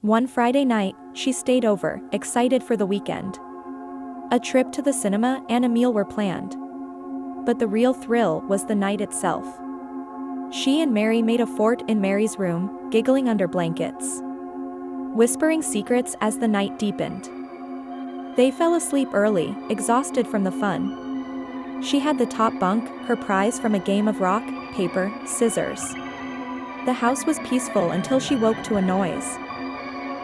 One Friday night, she stayed over, excited for the weekend. A trip to the cinema and a meal were planned. But the real thrill was the night itself. She and Mary made a fort in Mary's room, giggling under blankets, whispering secrets as the night deepened. They fell asleep early, exhausted from the fun. She had the top bunk, her prize from a game of rock, paper, scissors. The house was peaceful until she woke to a noise.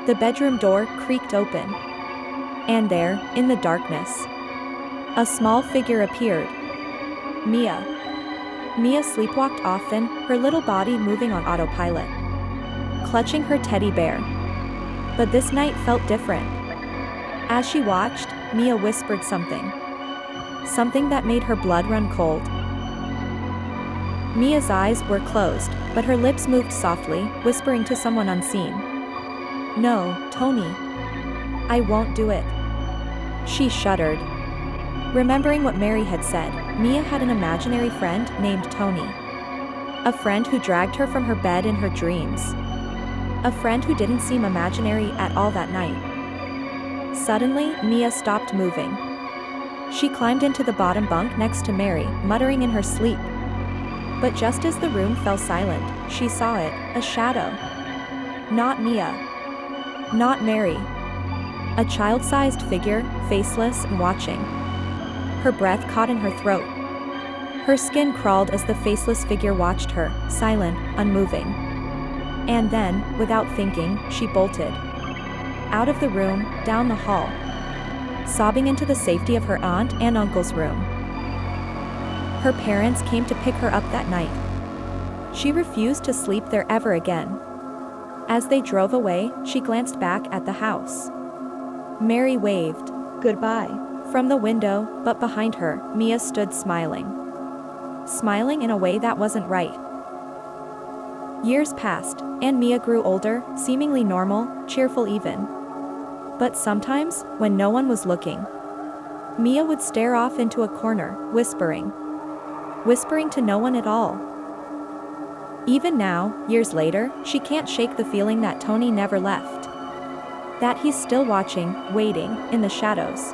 The bedroom door creaked open. And there, in the darkness, a small figure appeared. Mia. Mia sleepwalked often, her little body moving on autopilot, clutching her teddy bear. But this night felt different. As she watched, Mia whispered something. Something that made her blood run cold. Mia's eyes were closed, but her lips moved softly, whispering to someone unseen. "No, Tony. I won't do it." She shuddered. Remembering what Mary had said, Mia had an imaginary friend named Tony. A friend who dragged her from her bed in her dreams. A friend who didn't seem imaginary at all that night. Suddenly, Mia stopped moving. She climbed into the bottom bunk next to Mary, muttering in her sleep. But just as the room fell silent, she saw it, a shadow. Not Mia. Not Mary. A child-sized figure, faceless and watching. Her breath caught in her throat. Her skin crawled as the faceless figure watched her, silent, unmoving. And then, without thinking, she bolted. Out of the room, down the hall, sobbing into the safety of her aunt and uncle's room. Her parents came to pick her up that night. She refused to sleep there ever again. As they drove away, she glanced back at the house. Mary waved goodbye from the window, but behind her, Mia stood smiling. Smiling in a way that wasn't right. Years passed, and Mia grew older, seemingly normal, cheerful even. But sometimes, when no one was looking, Mia would stare off into a corner, whispering to no one at all. Even now, years later, she can't shake the feeling that Tony never left. That he's still watching, waiting, in the shadows.